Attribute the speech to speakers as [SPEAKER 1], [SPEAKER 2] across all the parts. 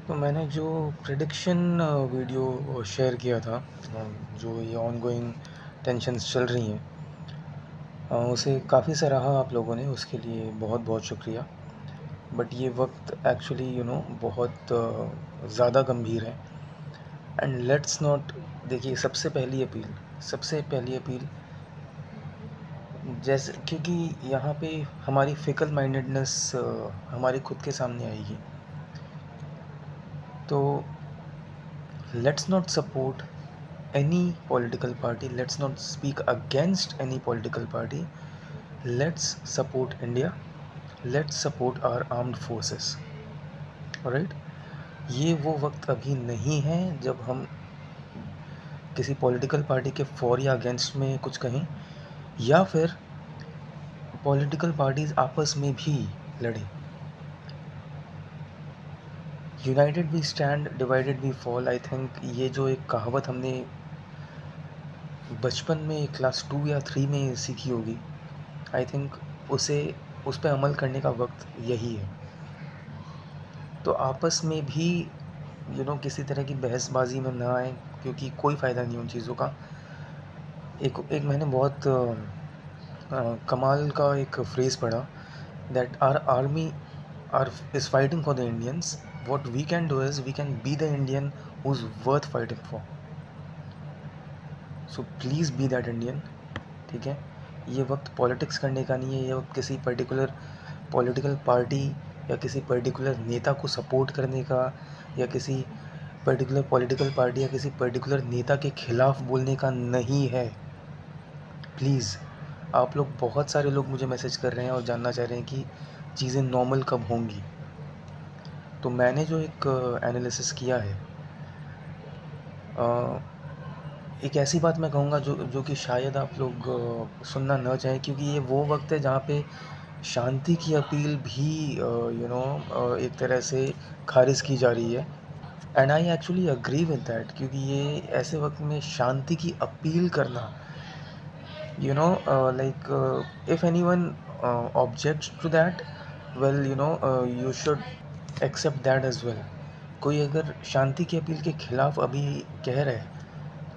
[SPEAKER 1] तो मैंने जो प्रेडिक्शन वीडियो शेयर किया था, जो ये ऑनगोइंग टेंशन्स चल रही हैं, उसे काफ़ी सराहा आप लोगों ने, उसके लिए बहुत बहुत शुक्रिया। बट ये वक्त एक्चुअली बहुत ज़्यादा गंभीर है। एंड लेट्स नॉट, देखिए, सबसे पहली अपील, जैसे, क्योंकि यहाँ पे हमारी फिकल माइंडेडनेस हमारे खुद के सामने आएगी। तो let's not support any political party, let's not speak against any political party, let's support India, let's support our armed forces, right? ये वो वक्त अभी नहीं है जब हम किसी पॉलिटिकल पार्टी के फॉर या अगेंस्ट में कुछ कहें, या फिर पॉलिटिकल पार्टीज आपस में भी लड़ें। United we stand, divided we fall. I think ये जो एक कहावत हमने बचपन में क्लास 2 या 3 में सीखी होगी, आई थिंक उस पर अमल करने का वक्त यही है। तो आपस में भी किसी तरह की बहसबाजी में ना आए, क्योंकि कोई फ़ायदा नहीं उन चीज़ों का। एक एक मैंने बहुत कमाल का एक फ्रेज़ पढ़ा, that our army are is fighting for the Indians, what we can do is we can be the Indian who is worth fighting for. So please be that Indian, ठीक है? ये वक्त पॉलिटिक्स करने का नहीं है, ये वक्त किसी पर्टिकुलर पॉलिटिकल पार्टी या किसी पर्टिकुलर नेता को सपोर्ट करने का, या किसी पर्टिकुलर पॉलिटिकल पार्टी या किसी पर्टिकुलर नेता के खिलाफ बोलने का नहीं है। प्लीज़, आप लोग, बहुत सारे लोग मुझे मैसेज कर रहे हैं और जानना चाह रहे हैं कि चीज़ें नॉर्मल कब होंगी। तो मैंने जो एक एनालिसिस किया है, एक ऐसी बात मैं कहूँगा जो कि शायद आप लोग सुनना न चाहें, क्योंकि ये वो वक्त है जहाँ पे शांति की अपील भी एक तरह से खारिज की जा रही है। And I actually agree with that, क्योंकि ये ऐसे वक्त में शांति की अपील करना, like, if anyone objects to that, well, you should accept that as well. कोई अगर शांति की अपील के खिलाफ अभी कह रहा है,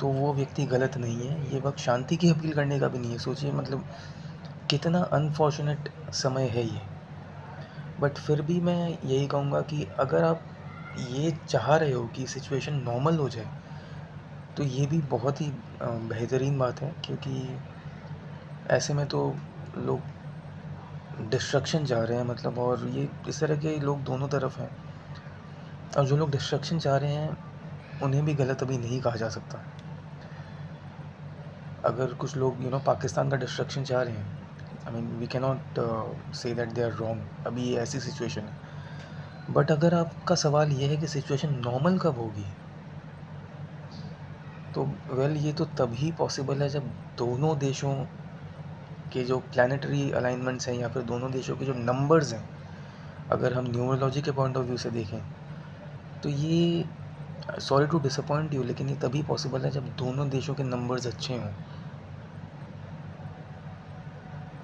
[SPEAKER 1] तो वो व्यक्ति गलत नहीं है। ये वक्त शांति की अपील करने का भी नहीं है। सोचिए, मतलब कितना अनफॉर्चुनेट समय है ये। बट फिर भी मैं यही कहूँगा कि अगर आप ये चाह रहे हो कि सिचुएशन नॉर्मल हो जाए, तो ये भी बहुत ही बेहतरीन बात है, क्योंकि ऐसे में तो लोग डिस्ट्रक्शन चाह रहे हैं, मतलब, और ये इस तरह के लोग दोनों तरफ हैं। और जो लोग डिस्ट्रक्शन चाह रहे हैं, उन्हें भी गलत अभी नहीं कहा जा सकता। अगर कुछ लोग पाकिस्तान का डिस्ट्रक्शन चाह रहे हैं, I mean, we can not say that they are wrong. अभी ये ऐसी सिचुएशन है। बट अगर आपका सवाल ये है कि सिचुएशन नॉर्मल कब होगी, तो वेल, ये तो तभी पॉसिबल है जब दोनों देशों के जो प्लानिटरी अलाइनमेंट्स हैं, या फिर दोनों देशों के जो नंबर्स हैं, अगर हम न्यूमरोलॉजी के पॉइंट ऑफ व्यू से देखें, तो ये, सॉरी टू डिसअपॉइंट यू, लेकिन ये तभी पॉसिबल है जब दोनों देशों के नंबर्स अच्छे हों।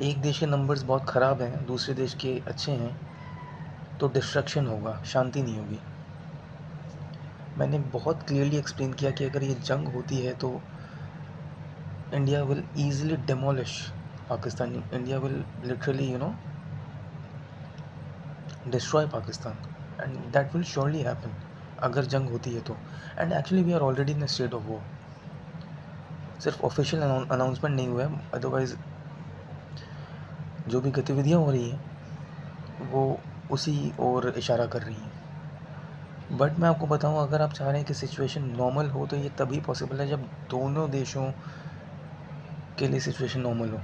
[SPEAKER 1] एक देश के नंबर्स बहुत ख़राब हैं, दूसरे देश के अच्छे हैं, तो डिस्ट्रक्शन होगा, शांति नहीं होगी। मैंने बहुत क्लियरली एक्सप्लेन किया कि अगर ये जंग होती है तो India will easily demolish Pakistan. India will literally destroy Pakistan, and that will surely happen अगर जंग होती है तो। And actually we are already in state of war. सिर्फ ऑफिशियल अनाउंसमेंट नहीं हुआ है, अदरवाइज़ जो भी गतिविधियाँ हो रही हैं वो उसी ओर इशारा कर रही हैं। बट मैं आपको बताऊं, अगर आप चाह रहे हैं कि सिचुएशन नॉर्मल हो, तो ये तभी पॉसिबल है जब दोनों देशों के लिए सिचुएशन नॉर्मल हो।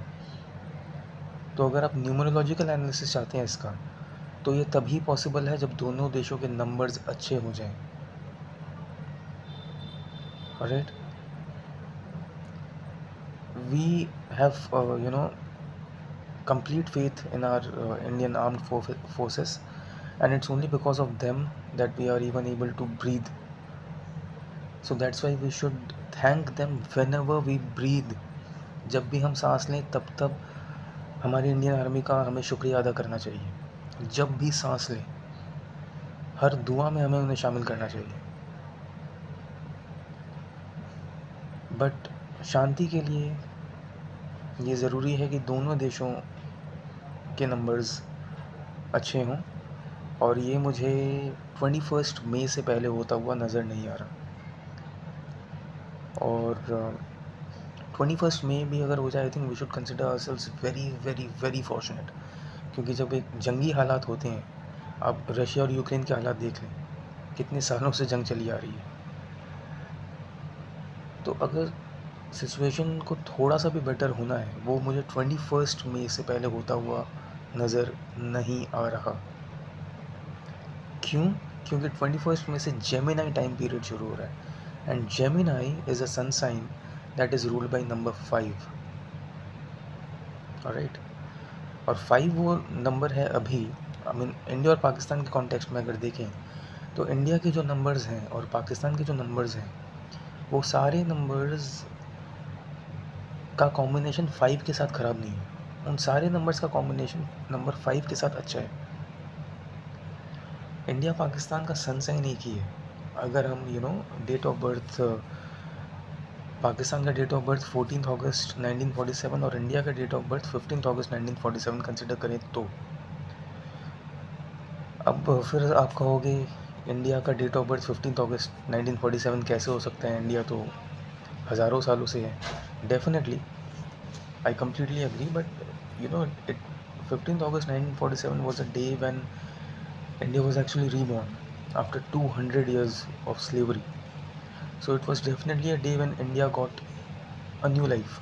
[SPEAKER 1] तो अगर आप न्यूमरोलॉजिकल एनालिसिस चाहते हैं इसका, तो ये तभी पॉसिबल है जब दोनों देशों के नंबर्स अच्छे हो जाएं। Right? We have complete faith in our Indian armed forces, and it's only because of them that we are even able to breathe. So that's why we should thank them whenever we breathe. जब भी हम सांस लें, तब हमारी Indian army का हमें शुक्रिया अदा करना चाहिए, जब भी सांस लें। हर दुआ में हमें उन्हें शामिल करना चाहिए। बट शांति के लिए ये ज़रूरी है कि दोनों देशों के नंबर्स अच्छे हों, और ये मुझे 21 मई से पहले होता हुआ नज़र नहीं आ रहा। और 21 मई भी अगर हो जाए, I think we should consider ourselves very very very fortunate, क्योंकि जब एक जंगी हालात होते हैं, आप रशिया और यूक्रेन के हालात देख लें, कितने सालों से जंग चली आ रही है। तो अगर सिचुएशन को थोड़ा सा भी बेटर होना है, वो मुझे 21 मई से पहले होता हुआ नज़र नहीं आ रहा। क्यों? क्योंकि 21 मई से जेमिनाई टाइम पीरियड शुरू हो रहा है, and Gemini is a sun sign that is ruled by number 5। Alright, और 5 वो नंबर है अभी, आई मीन इंडिया और पाकिस्तान के कॉन्टेक्स्ट में अगर देखें, तो इंडिया के जो नंबर्स हैं और पाकिस्तान के जो नंबर्स हैं, वो सारे नंबर्स का कॉम्बिनेशन 5 के साथ ख़राब नहीं है। उन सारे नंबर्स का कॉम्बिनेशन नंबर 5 के साथ अच्छा है। इंडिया पाकिस्तान का सन साइन एक ही है। अगर हम डेट ऑफ बर्थ, पाकिस्तान का डेट ऑफ बर्थ 14 अगस्त 1947 और इंडिया का date of birth 15 August 1947 consider करें, तो अब फिर आप कहोगे इंडिया का डेट ऑफ बर्थ 15 अगस्त 1947 कैसे हो सकता है, इंडिया तो हज़ारों सालों से है। Definitely I completely agree, but it 15 August 1947 was a day when India was actually reborn after 200 years of slavery. So it was definitely a day when India got a new life.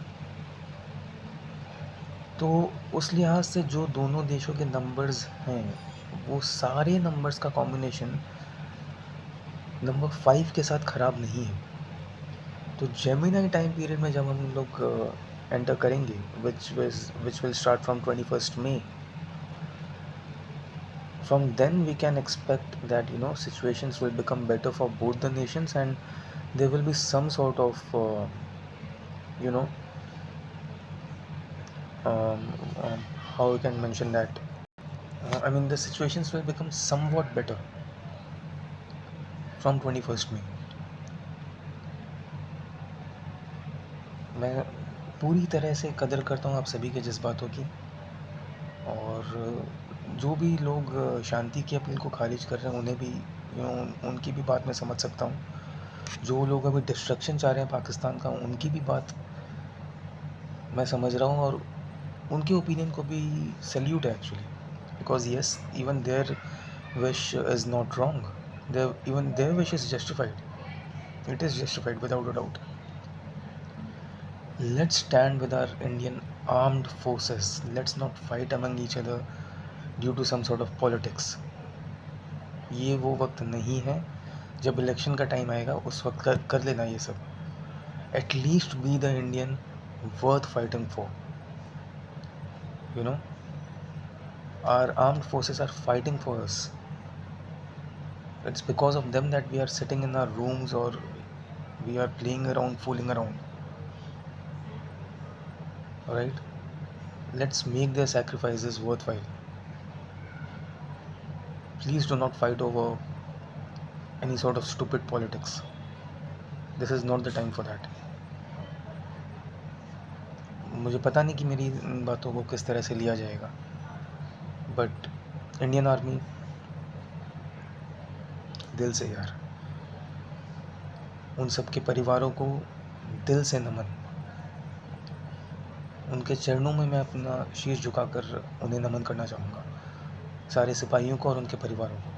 [SPEAKER 1] तो उस लिहाज से जो दोनों देशों के numbers हैं, वो सारे नंबर्स का कॉम्बिनेशन नंबर 5 के साथ ख़राब नहीं है। तो जेमिनाई टाइम पीरियड में जब हम लोग एंटर करेंगे, which will start from 21 May, from then we can expect that situations will become better for both the nations, and there will be some sort of you know um, how we can mention that, I mean the situations will become somewhat better from 21st May. मैं पूरी तरह से कदर करता हूँ आप सभी के जज्बातों की, और जो भी लोग शांति की अपील को खारिज कर रहे हैं, उन्हें भी उनकी भी बात मैं समझ सकता हूँ। जो लोग अभी डिस्ट्रक्शन चाह रहे हैं पाकिस्तान का, उनकी भी बात मैं समझ रहा हूँ, और उनके ओपिनियन को भी सैल्यूट है actually, because yes, even there wish is not wrong, there even there wish is justified, it is justified without a doubt. Let's stand with our Indian armed forces. Let's not fight among each other due to some sort of politics. ये वो वक्त नहीं है, जब election का time आएगा उस वक्त कर लेना ये सब. At least be the Indian worth fighting for. You know, our armed forces are fighting for us. It's because of them that we are sitting in our rooms, or we are playing around, fooling around. Alright? Let's make their sacrifices worthwhile. Please do not fight over any sort of stupid politics. This is not the time for that. मुझे पता नहीं कि मेरी इन बातों को किस तरह से लिया जाएगा, बट इंडियन आर्मी, दिल से यार, उन सब के परिवारों को दिल से नमन. उनके चरणों में मैं अपना शीश झुकाकर उन्हें नमन करना चाहूँगा, सारे सिपाहियों को और उनके परिवारों को.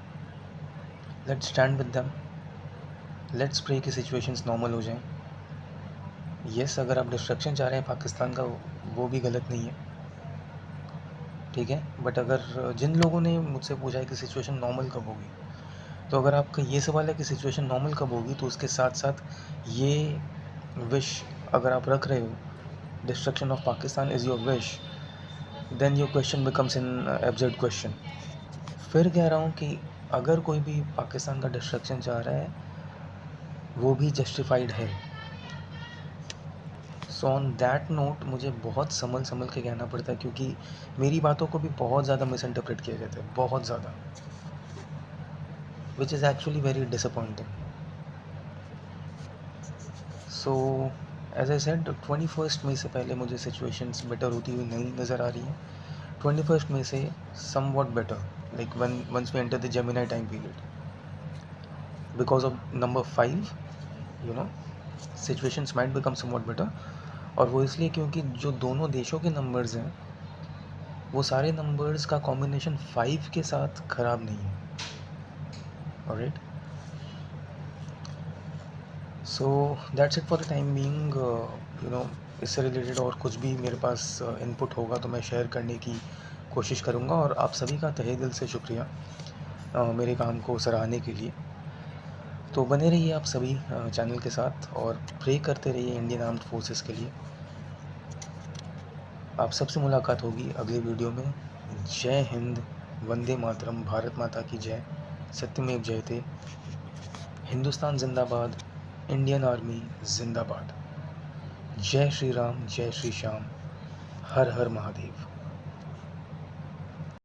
[SPEAKER 1] Let's stand with them. Let's pray कि सिचुएशंस नॉर्मल हो जाएं. येस, अगर आप डिस्ट्रक्शन चाह रहे हैं पाकिस्तान का, वो भी गलत नहीं है, ठीक है. बट अगर जिन लोगों ने मुझसे पूछा है कि सिचुएशन नॉर्मल कब होगी, तो अगर आपका ये सवाल है कि सिचुएशन नॉर्मल कब होगी, तो उसके साथ साथ ये विश अगर आप रख रहे हो, destruction of Pakistan is your wish, then your question becomes an absurd question. फिर कह रहा हूँ कि अगर कोई भी पाकिस्तान का डिस्ट्रक्शन चाह रहा है, वो भी जस्टिफाइड है. सो ऑन दैट नोट मुझे बहुत संभल के कहना पड़ता है, क्योंकि मेरी बातों को भी बहुत ज़्यादा मिस इंटरप्रेट किया जाता है, बहुत ज़्यादा. which is actually very disappointing. So as I said 21st मई से पहले मुझे सिचुएशंस बेटर होती हुई नहीं नज़र आ रही हैं. 21st मई से somewhat better, like one once we enter the Gemini time period because of number 5, you know, situations might become somewhat better. और वो इसलिए क्योंकि जो दोनों देशों के नंबर्स हैं वो सारे नंबर्स का कॉम्बिनेशन 5 के साथ ख़राब नहीं है. Alright, so that's it for the time being. You know, इससे रिलेटेड और कुछ भी मेरे पास इनपुट होगा तो मैं शेयर करने की कोशिश करूँगा. और आप सभी का तहे दिल से शुक्रिया मेरे काम को सराहने के लिए. तो बने रहिए आप सभी चैनल के साथ और प्रे करते रहिए इंडियन आर्म्ड फोर्सेस के लिए. आप सबसे मुलाकात होगी अगले वीडियो में. जय हिंद, वंदे मातरम, भारत माता की जय, सत्यमेव जयते, हिंदुस्तान जिंदाबाद, इंडियन आर्मी जिंदाबाद. जय श्री राम, जय श्री श्याम, हर हर महादेव.